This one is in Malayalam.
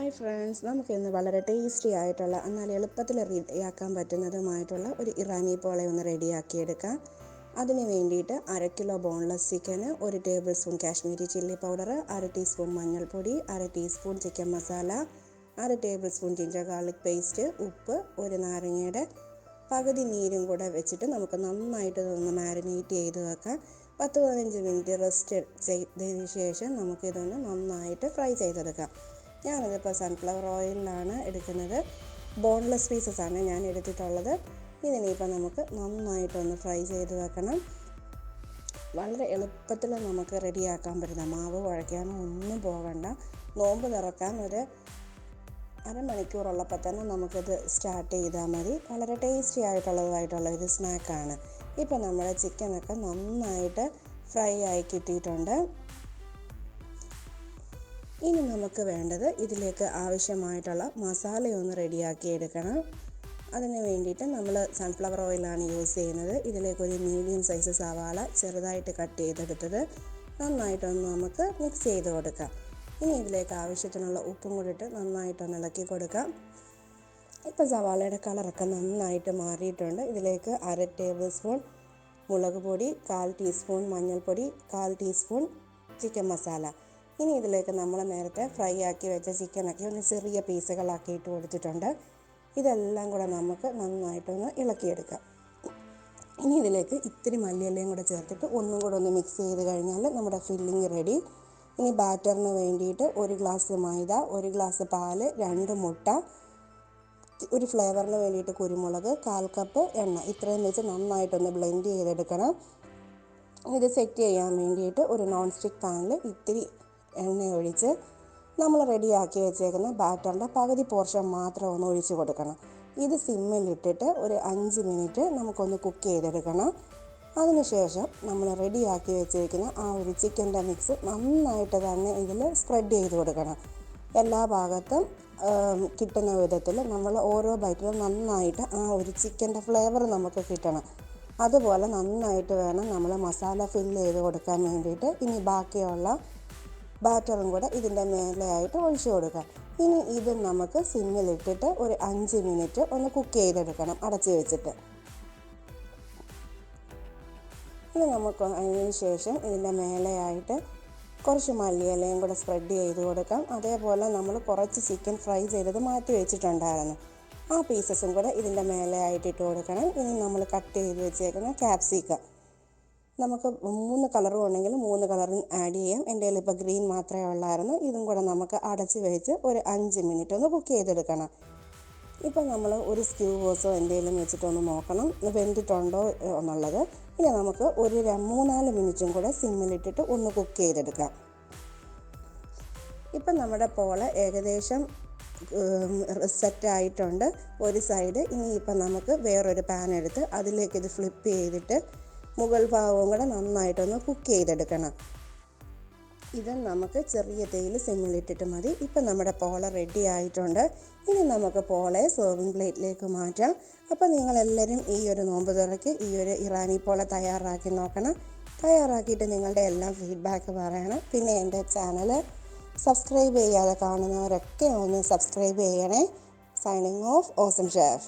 ഹായ് ഫ്രണ്ട്സ്, നമുക്കിന്ന് വളരെ ടേസ്റ്റി ആയിട്ടുള്ള എന്നാൽ എളുപ്പത്തിൽ റെഡിയാക്കാൻ പറ്റുന്നതുമായിട്ടുള്ള ഒരു ഇറാനി പോള ഒന്ന് റെഡിയാക്കിയെടുക്കാം. അതിന് വേണ്ടിയിട്ട് 1/2 കിലോ ബോൺലെസ് ചിക്കന്, 1 table spoon Kashmiri chilli powder, 1/2 teaspoon മഞ്ഞൾപ്പൊടി, 1/2 teaspoon chicken masala, 1/2 table spoon ginger garlic paste, ഉപ്പ്, ഒരു നാരങ്ങയുടെ പകുതി നീരും കൂടെ വെച്ചിട്ട് നമുക്ക് നന്നായിട്ട് ഒന്ന് മാരിനേറ്റ് ചെയ്ത് വെക്കാം. 10-15 മിനിറ്റ് റെസ്റ്റ് ചെയ്തതിന് ശേഷം നമുക്കിതൊന്ന് നന്നായിട്ട് ഫ്രൈ ചെയ്തെടുക്കാം. ഞാനതിപ്പോൾ സൺഫ്ലവർ ഓയിലിലാണ് എടുക്കുന്നത്. ബോൺലെസ് പീസസ് ആണ് ഞാൻ എടുത്തിട്ടുള്ളത്. ഇതിനിപ്പോൾ നമുക്ക് നന്നായിട്ടൊന്ന് ഫ്രൈ ചെയ്ത് വെക്കണം. വളരെ എളുപ്പത്തിൽ നമുക്ക് റെഡിയാക്കാൻ പറ്റുന്ന, മാവ് കുഴയ്ക്കാനോ ഒന്നും പോകണ്ട. നോമ്പ് തുറക്കാൻ ഒരു അരമണിക്കൂറുള്ളപ്പോൾ തന്നെ നമുക്കിത് സ്റ്റാർട്ട് ചെയ്താൽ മതി. വളരെ ടേസ്റ്റി ആയിട്ടുള്ള ഒരു സ്നാക്കാണ്. ഇപ്പോൾ നമ്മുടെ ചിക്കനൊക്കെ നന്നായിട്ട് ഫ്രൈ ആയി കിട്ടിയിട്ടുണ്ട്. ഇനി നമുക്ക് വേണ്ടത് ഇതിലേക്ക് ആവശ്യമായിട്ടുള്ള മസാലയൊന്ന് റെഡിയാക്കി എടുക്കണം. അതിന് വേണ്ടിയിട്ട് നമ്മൾ സൺഫ്ലവർ ഓയിലാണ് യൂസ് ചെയ്യുന്നത്. ഇതിലേക്കൊരു മീഡിയം സൈസ് സവാള ചെറുതായിട്ട് കട്ട് ചെയ്തെടുത്തത് നന്നായിട്ടൊന്ന് നമുക്ക് മിക്സ് ചെയ്ത് കൊടുക്കാം. ഇനി ഇതിലേക്ക് ആവശ്യത്തിനുള്ള ഉപ്പും കൂടി ഇട്ട് നന്നായിട്ടൊന്ന് ഇളക്കി കൊടുക്കാം. ഇപ്പോൾ സവാളയുടെ കളറൊക്കെ നന്നായിട്ട് മാറിയിട്ടുണ്ട്. ഇതിലേക്ക് 1/2 ടേബിൾ സ്പൂൺ മുളക് പൊടി, 1/4 ടീസ്പൂൺ മഞ്ഞൾപ്പൊടി, 1/4 ടീസ്പൂൺ ചിക്കൻ മസാല. ഇനി ഇതിലേക്ക് നമ്മൾ നേരത്തെ ഫ്രൈ ആക്കി വെച്ച ചിക്കനൊക്കെ ഒന്ന് ചെറിയ പീസുകളാക്കി ഇട്ട് കൊടുത്തിട്ടുണ്ട്. ഇതെല്ലാം കൂടെ നമുക്ക് നന്നായിട്ടൊന്ന് ഇളക്കിയെടുക്കാം. ഇനി ഇതിലേക്ക് ഇത്തിരി മല്ലിയിലയും കൂടെ ചേർത്തിട്ട് ഒന്നും കൂടെ ഒന്ന് മിക്സ് ചെയ്ത് കഴിഞ്ഞാൽ നമ്മുടെ ഫില്ലിങ് റെഡി. ഇനി ബാറ്ററിന് വേണ്ടിയിട്ട് 1 ഗ്ലാസ് മൈദ, 1 ഗ്ലാസ് പാല്, 2 മുട്ട, ഒരു ഫ്ലേവറിന് വേണ്ടിയിട്ട് കുരുമുളക്, 1/4 കപ്പ് എണ്ണ, ഇത്രയും വെച്ച് നന്നായിട്ടൊന്ന് ബ്ലെൻഡ് ചെയ്തെടുക്കണം. ഇത് സെറ്റ് ചെയ്യാൻ വേണ്ടിയിട്ട് ഒരു നോൺ സ്റ്റിക്ക് പാനിൽ ഇത്തിരി എണ്ണ ഒഴിച്ച് നമ്മൾ റെഡിയാക്കി വെച്ചേക്കുന്ന ബാറ്ററിൻ്റെ പകുതി പോർഷൻ മാത്രം ഒന്ന് ഒഴിച്ച് കൊടുക്കണം. ഇത് സിമ്മിലിട്ടിട്ട് ഒരു 5 മിനിറ്റ് നമുക്കൊന്ന് കുക്ക് ചെയ്തെടുക്കണം. അതിനുശേഷം നമ്മൾ റെഡിയാക്കി വെച്ചിരിക്കുന്ന ആ ഒരു ചിക്കൻ്റെ മിക്സ് നന്നായിട്ട് തന്നെ ഇതിൽ സ്പ്രെഡ് ചെയ്ത് കൊടുക്കണം. എല്ലാ ഭാഗത്തും കിട്ടുന്ന വിധത്തിൽ നമ്മൾ ഓരോ ബൈറ്റിലും നന്നായിട്ട് ആ ഒരു ചിക്കൻ്റെ ഫ്ലേവർ നമുക്ക് കിട്ടണം. അതുപോലെ നന്നായിട്ട് വേണം നമ്മൾ മസാല ഫില്ല് ചെയ്ത് കൊടുക്കാൻ വേണ്ടിയിട്ട്. ഇനി ബാക്കിയുള്ള ബാറ്ററും കൂടെ ഇതിൻ്റെ മേലെയായിട്ട് ഒഴിച്ചു കൊടുക്കാം. ഇനി ഇത് നമുക്ക് സിമ്മിലിട്ടിട്ട് ഒരു 5 മിനിറ്റ് ഒന്ന് കുക്ക് ചെയ്തെടുക്കണം അടച്ചു വെച്ചിട്ട്. ഇനി നമുക്ക് അതിന് ശേഷം ഇതിൻ്റെ മേലെയായിട്ട് കുറച്ച് മല്ലിയിലയും കൂടെ സ്പ്രെഡ് ചെയ്ത് കൊടുക്കാം. അതേപോലെ നമ്മൾ കുറച്ച് ചിക്കൻ ഫ്രൈ ചെയ്തത് മാറ്റി വെച്ചിട്ടുണ്ടായിരുന്നു, ആ പീസസും കൂടെ ഇതിൻ്റെ മേലെയായിട്ട് ഇട്ട് കൊടുക്കണം. ഇനി നമ്മൾ കട്ട് ചെയ്ത് വെച്ചേക്കുന്ന ക്യാപ്സിക്കം, നമുക്ക് 3 കളറും ഉണ്ടെങ്കിൽ 3 കളറും ആഡ് ചെയ്യാം. എൻ്റെ കയ്യിൽ ഇപ്പോൾ ഗ്രീൻ മാത്രമേ ഉള്ളായിരുന്നു. ഇതും കൂടെ നമുക്ക് അടച്ച് വെച്ച് ഒരു 5 മിനിറ്റ് ഒന്ന് കുക്ക് ചെയ്തെടുക്കണം. ഇപ്പോൾ നമ്മൾ ഒരു സ്ക്യൂവേഴ്സോ എന്തെങ്കിലും വെച്ചിട്ടൊന്ന് നോക്കണം വെന്തിട്ടുണ്ടോ എന്നുള്ളത്. ഇനി നമുക്ക് ഒരു 3-4 മിനിറ്റും കൂടെ സിമ്മിലിട്ടിട്ട് ഒന്ന് കുക്ക് ചെയ്തെടുക്കാം. ഇപ്പം നമ്മുടെ പോള ഏകദേശം സെറ്റായിട്ടുണ്ട് ഒരു സൈഡ്. ഇനിയിപ്പം നമുക്ക് വേറൊരു പാൻ എടുത്ത് അതിലേക്ക് ഇത് ഫ്ലിപ്പ് ചെയ്തിട്ട് മുകൾ ഭാഗവും കൂടെ നന്നായിട്ടൊന്ന് കുക്ക് ചെയ്തെടുക്കണം. ഇത് നമുക്ക് ചെറിയ തീയിൽ സിമ്മിലിട്ടിട്ട് മതി. ഇപ്പം നമ്മുടെ പോള റെഡി ആയിട്ടുണ്ട്. ഇനി നമുക്ക് പോളയെ സെർവിങ് പ്ലേറ്റിലേക്ക് മാറ്റാം. അപ്പോൾ നിങ്ങളെല്ലാവരും ഈ ഒരു നോമ്പ് തുറയ്ക്ക് ഈ ഒരു ഇറാനി പോള തയ്യാറാക്കി നോക്കണം. തയ്യാറാക്കിയിട്ട് നിങ്ങളുടെ എല്ലാം ഫീഡ്ബാക്ക് പറയണം. പിന്നെ എൻ്റെ ചാനൽ സബ്സ്ക്രൈബ് ചെയ്യാതെ കാണുന്നവരൊക്കെ ഒന്ന് സബ്സ്ക്രൈബ് ചെയ്യണേ. Signing off, awesome chef.